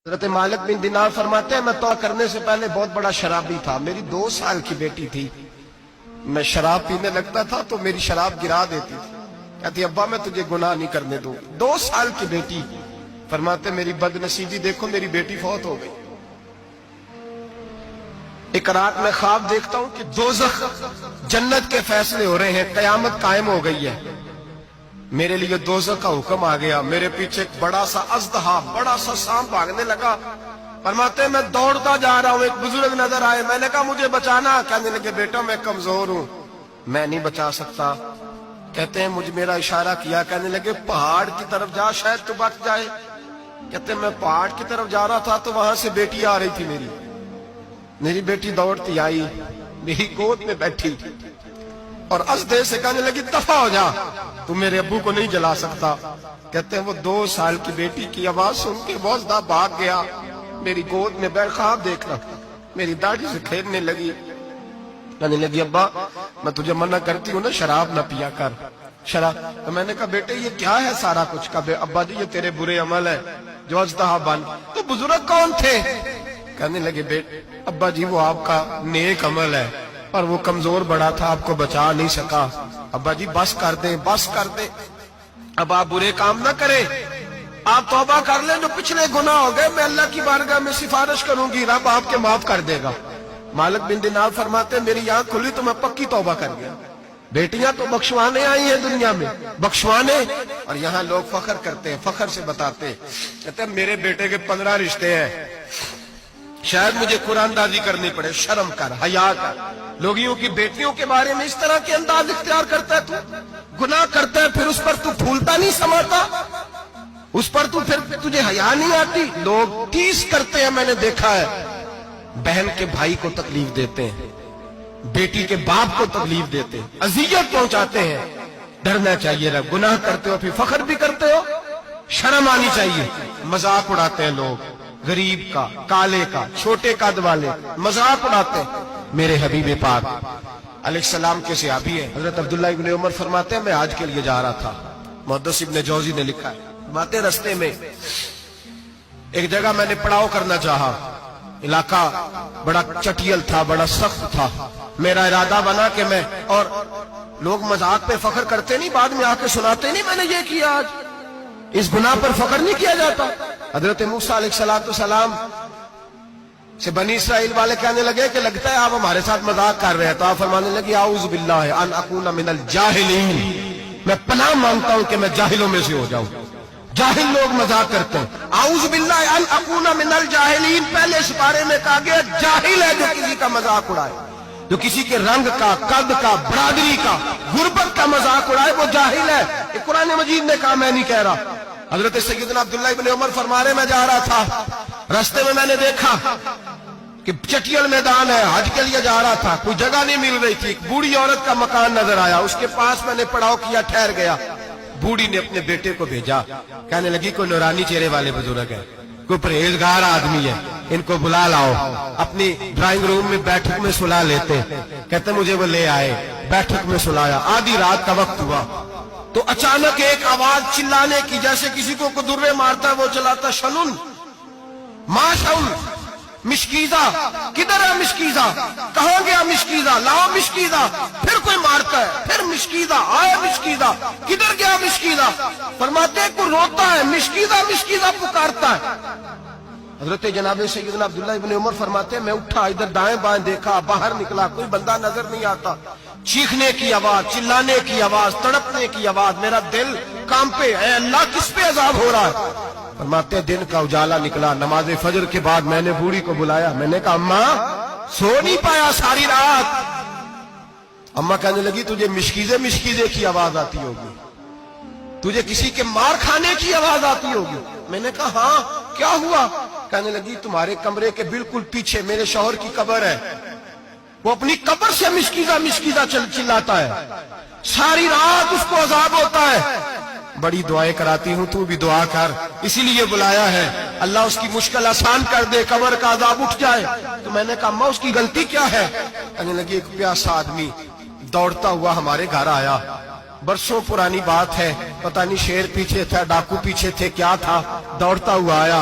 حضرت مالک بن دینار فرماتے ہیں میں توبہ کرنے سے پہلے بہت بڑا شرابی تھا. میری 2 سال کی بیٹی تھی. میں شراب پینے لگتا تھا تو میری شراب گرا دیتی تھی. کہتی ابا میں تجھے گناہ نہیں کرنے دوں. 2 سال کی بیٹی. فرماتے میری بد نصیبی دیکھو میری بیٹی فوت ہو گئی. ایک رات میں خواب دیکھتا ہوں کہ دوزخ جنت کے فیصلے ہو رہے ہیں, قیامت قائم ہو گئی ہے. میرے لیے دوزخ کا حکم آ گیا. میرے پیچھے ایک بڑا سا اژدہا, بڑا سا سانپ بھاگنے لگا. فرماتے میں دوڑتا جا رہا ہوں, ایک بزرگ نظر آئے. میں نے کہا مجھے بچانا. کہنے لگے بیٹا میں کمزور ہوں, میں نہیں بچا سکتا. کہتے ہیں مجھے میرا اشارہ کیا. کہنے لگے پہاڑ کی طرف جا شاید تو بچ جائے. کہتے ہیں میں پہاڑ کی طرف جا رہا تھا تو وہاں سے بیٹی آ رہی تھی. میری بیٹی دوڑتی آئی, میری گود میں بیٹھی اور اژدہے سے کہنے لگی دفع ہو جا, تو میرے ابو کو نہیں جلا سکتا. کہتے ہیں وہ 2 سال کی بیٹی کی آواز سن کے وہ اژدہا بھاگ گیا. میری گود میں بیٹھ خواب دیکھنا, میری داڑھی سے کھیلنے لگی. کہنے لگی ابا میں تجھے منع کرتی ہوں نا شراب نہ پیا کر. شراب. تو میں نے کہا بیٹے یہ کیا ہے سارا کچھ. کہا ابا جی یہ تیرے برے عمل ہے جو اژدہا بن. تو بزرگ کون تھے؟ کہنے لگے بیٹے ابا جی وہ آپ کا نیک عمل ہے اور وہ کمزور بڑا تھا, آپ کو بچا نہیں سکا. ابا جی بس کر دیں, بس کر دیں. اب آپ برے کام نہ کریں, آپ توبہ کر لیں. جو پچھلے گناہ ہو گئے میں اللہ کی بارگاہ میں سفارش کروں گی, رب آپ کے معاف کر دے گا. مالک بن دینار فرماتے میری آنکھ کھلی تو میں پکی توبہ کر گیا. بیٹیاں تو بخشوانے آئی ہیں دنیا میں, بخشوانے. اور یہاں لوگ فخر کرتے ہیں, فخر سے بتاتے ہیں, کہتے ہیں میرے بیٹے کے 15 رشتے ہیں. شاید مجھے قرآن دازی کرنی پڑے. شرم کر, حیا کر. لوگیوں کی بیٹیوں کے بارے میں اس طرح کے انداز اختیار کرتا ہے. تو گناہ کرتا ہے پھر اس پر تو پھولتا نہیں سماتا, اس پر تو پھر تجھے حیا نہیں آتی. لوگ ٹیز کرتے ہیں, میں نے دیکھا ہے. بہن کے بھائی کو تکلیف دیتے ہیں, بیٹی کے باپ کو تکلیف دیتے ہیں, اذیت پہنچاتے ہیں. ڈرنا چاہیے رب. گناہ کرتے ہو پھر فخر بھی کرتے ہو, شرم آنی چاہیے. مذاق اڑاتے ہیں لوگ, غریب کا, کالے کا, چھوٹے قد والے, مذاق اڑاتے ہیں. میرے حبیب پاک علیہ السلام کے صحابی ہیں حضرت عبداللہ ابن عمر فرماتے ہیں میں حج کے لیے جا رہا تھا. محدث ابن جوزی نے لکھا ہے باتیں رستے میں ایک جگہ میں نے پڑاؤ کرنا چاہا. علاقہ بڑا چٹیل تھا, بڑا سخت تھا. میرا ارادہ بنا کہ میں, اور لوگ مذاق پہ فخر کرتے نہیں, بعد میں آ کے سناتے نہیں میں نے یہ کیا. آج اس گناہ پر فخر نہیں کیا جاتا. حضرت موسیٰ علیہ السلام سے بنی اسرائیل والے کہنے لگے کہ لگتا ہے آپ ہمارے ساتھ مذاق کر رہے ہیں. تو آپ فرمانے لگے اعوذ باللہ ان اکون من الجاہلین, میں پناہ مانگتا ہوں کہ میں جاہلوں میں سے ہو جاؤں. جاہل لوگ مذاق کرتے ہیں. اعوذ باللہ ان اکون من الجاہلین, پہلے سپارے میں کہا گیا جاہل ہے جو کسی کا مذاق اڑائے, جو کسی کے رنگ کا, قد کا, برادری کا, غربت کا مذاق اڑائے وہ جاہل ہے. یہ قرآن مجید نے کہا, میں نہیں کہہ رہا. حضرت سیدنا عبداللہ ابن عمر فرما رہے میں جا رہا تھا, رستے میں نے دیکھا کہ چٹیل میدان ہے, حج کے لیے جا رہا تھا, کوئی جگہ نہیں مل رہی تھی. ایک بوڑھی عورت کا مکان نظر آیا, اس کے پاس میں نے پڑاؤ کیا, ٹھہر گیا. بوڑھی نے اپنے بیٹے کو بھیجا, کہنے لگی کوئی نورانی چہرے والے بزرگ ہے, کوئی پرہیزگار آدمی ہے, ان کو بلا لاؤ. اپنی ڈرائنگ روم میں بیٹھک میں سلا لیتے. کہتے مجھے وہ لے آئے, بیٹھک میں سلایا. آدھی رات کا وقت ہوا تو اچانک ایک آواز چلانے کی, جیسے کسی کو درے مارتا ہے وہ چلاتا, شنن ما شن مشکیزہ. کدھر ہے مشکیزہ, کہاں گیا مشکیزہ, لاؤ مشکیزہ. پھر کوئی مارتا ہے, پھر مشکیزہ, آئے مشکیزہ, کدھر گیا مشکیزہ. فرماتے ہیں کوئی روتا ہے, مشکیزہ مشکیزہ پکارتا ہے. حضرت جناب سیدنا عبداللہ ابن عمر فرماتے ہیں میں اٹھا, ادھر دائیں بائیں دیکھا, باہر نکلا, کوئی بندہ نظر نہیں آتا. چیخنے کی آواز, چلانے کی آواز, تڑپنے کی آواز. میرا دل کانپے, اے اللہ کس پہ عذاب ہو رہا ہے. فرماتے ہیں دن کا اجالا نکلا, نماز فجر کے بعد میں نے بوڑھی کو بلایا. میں نے کہا اماں سو نہیں پایا ساری رات. اماں کہنے لگی تجھے مشکیزے کی آواز آتی ہوگی, تجھے کسی کے مار کھانے کی آواز آتی ہوگی. میں نے کہا ہاں کیا ہوا. کہنے لگی تمہارے کمرے کے بالکل پیچھے میرے شوہر کی قبر ہے, وہ اپنی قبر سے مشکیزہ چلاتا ہے, ساری رات اس کو عذاب ہوتا ہے. بڑی دعائیں کراتی ہوں, تو بھی دعا کر, اسی لیے بلایا ہے, اللہ اس کی مشکل آسان کر دے, قبر کا عذاب اٹھ جائے. تو میں نے کہا ماں اس کی غلطی کیا ہے. کہنے لگی ایک پیاسا آدمی دوڑتا ہوا ہمارے گھر آیا, برسوں پرانی بات ہے, پتہ نہیں شیر پیچھے تھا, ڈاکو پیچھے تھے, کیا تھا, دوڑتا ہوا آیا.